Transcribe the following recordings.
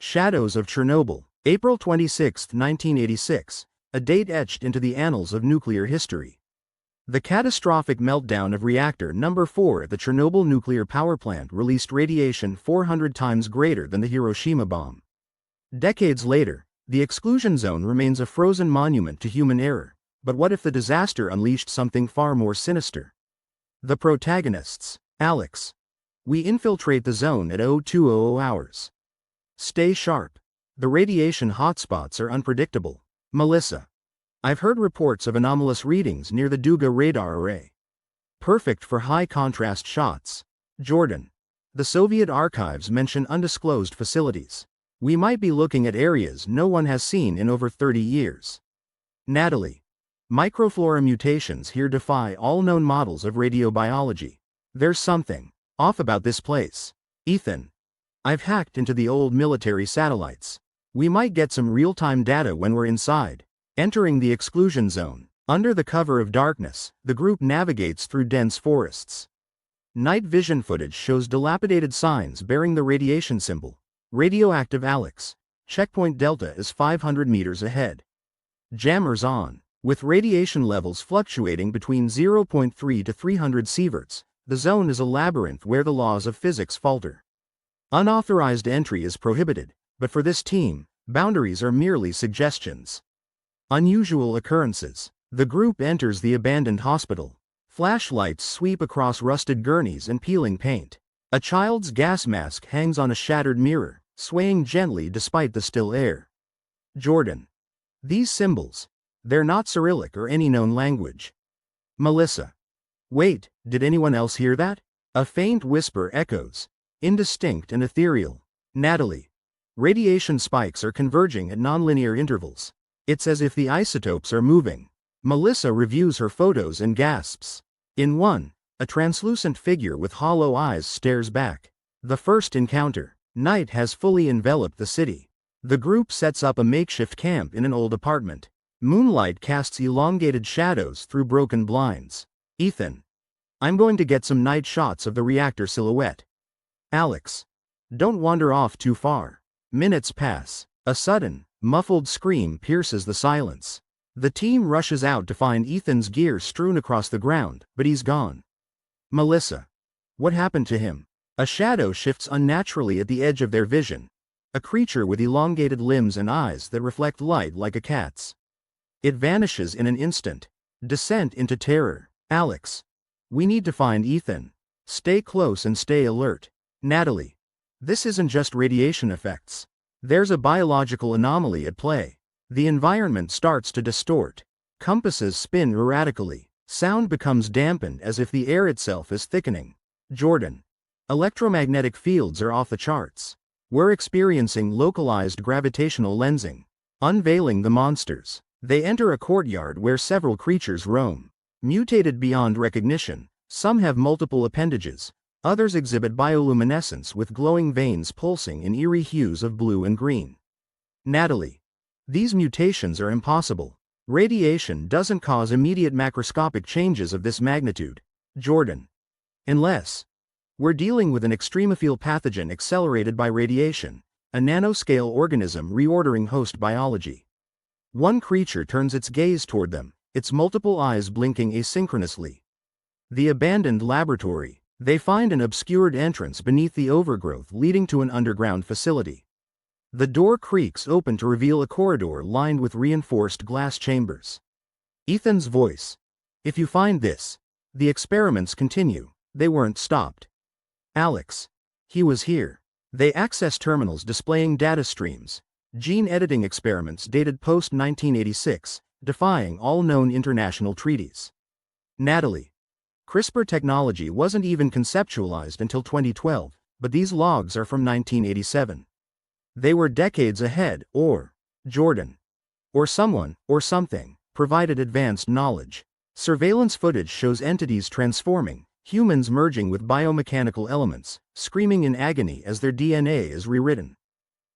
Shadows of Chernobyl, April 26, 1986, a date etched into the annals of nuclear history. The catastrophic meltdown of reactor number 4 at the Chernobyl nuclear power plant released radiation 400 times greater than the Hiroshima bomb. Decades later, the exclusion zone remains a frozen monument to human error, but what if the disaster unleashed something far more sinister? The protagonists. Alex. We infiltrate the zone at 0200 hours. Stay sharp. The radiation hotspots are unpredictable. Melissa. I've heard reports of anomalous readings near the Duga radar array. Perfect for high-contrast shots. Jordan. The Soviet archives mention undisclosed facilities. We might be looking at areas no one has seen in over 30 years. Natalie. Microflora mutations here defy all known models of radiobiology. There's something off about this place. Ethan. I've hacked into the old military satellites. We might get some real-time data when we're inside. Entering the exclusion zone. Under the cover of darkness, the group navigates through dense forests. Night vision footage shows dilapidated signs bearing the radiation symbol. Radioactive Alex. Checkpoint Delta is 500 meters ahead. Jammers on. With radiation levels fluctuating between 0.3 to 300 sieverts, the zone is a labyrinth where the laws of physics falter. Unauthorized entry is prohibited, but for this team, boundaries are merely suggestions. Unusual occurrences. The group enters the abandoned hospital. Flashlights sweep across rusted gurneys and peeling paint. A child's gas mask hangs on a shattered mirror, swaying gently despite the still air. Jordan. These symbols. They're not Cyrillic or any known language. Melissa. Wait, did anyone else hear that? A faint whisper echoes. Indistinct and ethereal. Natalie. Radiation spikes are converging at nonlinear intervals. It's as if the isotopes are moving. Melissa reviews her photos and gasps. In one, a translucent figure with hollow eyes stares back. The first encounter. Night has fully enveloped the city. The group sets up a makeshift camp in an old apartment. Moonlight casts elongated shadows through broken blinds. Ethan. I'm going to get some night shots of the reactor silhouette. Alex. Don't wander off too far. Minutes pass. A sudden, muffled scream pierces the silence. The team rushes out to find Ethan's gear strewn across the ground, but he's gone. Melissa. What happened to him? A shadow shifts unnaturally at the edge of their vision. A creature with elongated limbs and eyes that reflect light like a cat's. It vanishes in an instant. Descent into terror. Alex. We need to find Ethan. Stay close and stay alert. Natalie. This isn't just radiation effects. There's a biological anomaly at play. The environment starts to distort. Compasses spin erratically. Sound becomes dampened as if the air itself is thickening. Jordan. Electromagnetic fields are off the charts. We're experiencing localized gravitational lensing. Unveiling the monsters. They enter a courtyard where several creatures roam. Mutated beyond recognition, some have multiple appendages. Others exhibit bioluminescence with glowing veins pulsing in eerie hues of blue and green. Natalie. These mutations are impossible. Radiation doesn't cause immediate macroscopic changes of this magnitude. Jordan. Unless. We're dealing with an extremophile pathogen accelerated by radiation, a nanoscale organism reordering host biology. One creature turns its gaze toward them, its multiple eyes blinking asynchronously. The abandoned laboratory. They find an obscured entrance beneath the overgrowth leading to an underground facility. The door creaks open to reveal a corridor lined with reinforced glass chambers. Ethan's voice. If you find this, the experiments continue. They weren't stopped. Alex. He was here. They access terminals displaying data streams. Gene editing experiments dated post-1986, defying all known international treaties. Natalie. CRISPR technology wasn't even conceptualized until 2012, but these logs are from 1987. They were decades ahead, or Jordan. Or someone, or something, provided advanced knowledge. Surveillance footage shows entities transforming, humans merging with biomechanical elements, screaming in agony as their DNA is rewritten.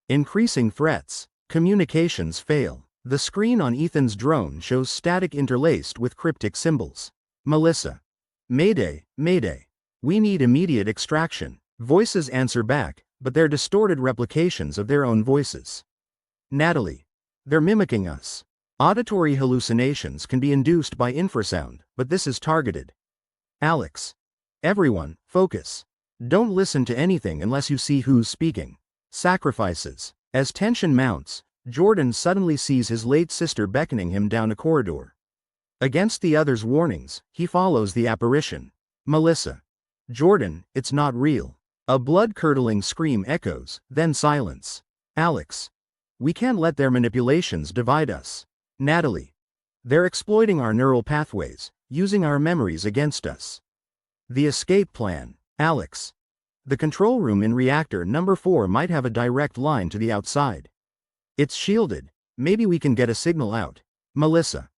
Increasing threats. Communications fail. The screen on Ethan's drone shows static interlaced with cryptic symbols. Melissa. Mayday, Mayday. We need immediate extraction. Voices answer back, but they're distorted replications of their own voices. Natalie. They're mimicking us. Auditory hallucinations can be induced by infrasound, but this is targeted. Alex. Everyone, focus. Don't listen to anything unless you see who's speaking. Sacrifices. As tension mounts, Jordan suddenly sees his late sister beckoning him down a corridor. Against the other's warnings, he follows the apparition. Melissa. Jordan, it's not real. A blood-curdling scream echoes, then silence. Alex. We can't let their manipulations divide us. Natalie. They're exploiting our neural pathways, using our memories against us. The escape plan. Alex. The control room in reactor number 4 might have a direct line to the outside. It's shielded. Maybe we can get a signal out. Melissa.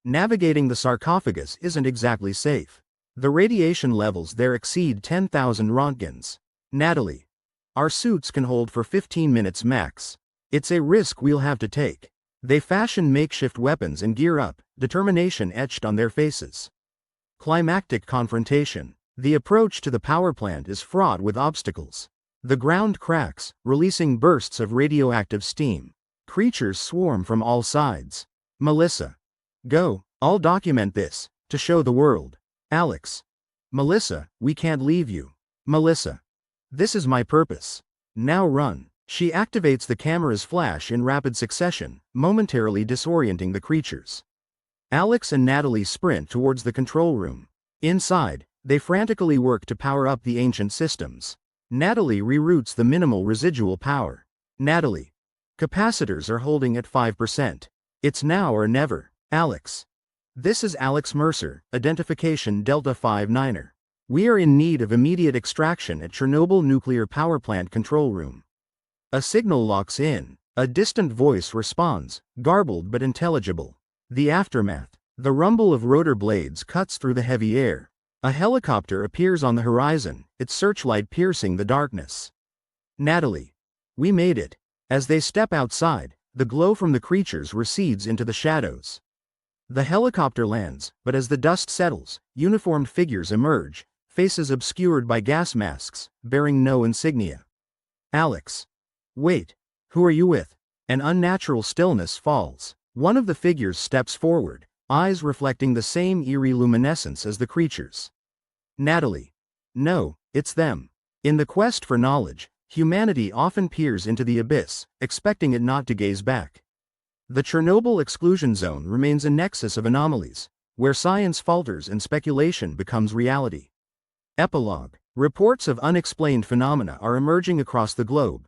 Navigating the sarcophagus isn't exactly safe. The radiation levels there exceed 10,000 roentgens. Natalie. Our suits can hold for 15 minutes max. It's a risk we'll have to take. They fashion makeshift weapons and gear up, determination etched on their faces. Climactic confrontation. The approach to the power plant is fraught with obstacles. The ground cracks, releasing bursts of radioactive steam. Creatures swarm from all sides. Melissa. Go, I'll document this, to show the world. Alex. Melissa, we can't leave you. Melissa. This is my purpose. Now run. She activates the camera's flash in rapid succession, momentarily disorienting the creatures. Alex and Natalie sprint towards the control room. Inside, they frantically work to power up the ancient systems. Natalie reroutes the minimal residual power. Natalie. Capacitors are holding at 5%. It's now or never. Alex. This is Alex Mercer, identification Delta 59er. We are in need of immediate extraction at Chernobyl nuclear power plant control room. A signal locks in. A distant voice responds, garbled but intelligible. The aftermath. The rumble of rotor blades cuts through the heavy air. A helicopter appears on the horizon, its searchlight piercing the darkness. Natalie. We made it. As they step outside, the glow from the creatures recedes into the shadows. The helicopter lands, but as the dust settles, uniformed figures emerge, faces obscured by gas masks, bearing no insignia. Alex. Wait. Who are you with? An unnatural stillness falls. One of the figures steps forward, eyes reflecting the same eerie luminescence as the creatures. Natalie. No, it's them. In the quest for knowledge, humanity often peers into the abyss, expecting it not to gaze back. The Chernobyl exclusion zone remains a nexus of anomalies, where science falters and speculation becomes reality. Epilogue. Reports of unexplained phenomena are emerging across the globe.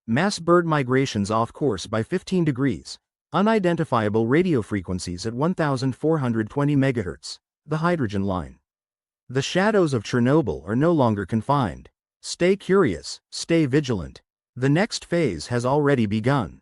Mass bird migrations off course by 15 degrees. Unidentifiable radio frequencies at 1420 MHz, the hydrogen line. The shadows of Chernobyl are no longer confined. Stay curious, stay vigilant. The next phase has already begun.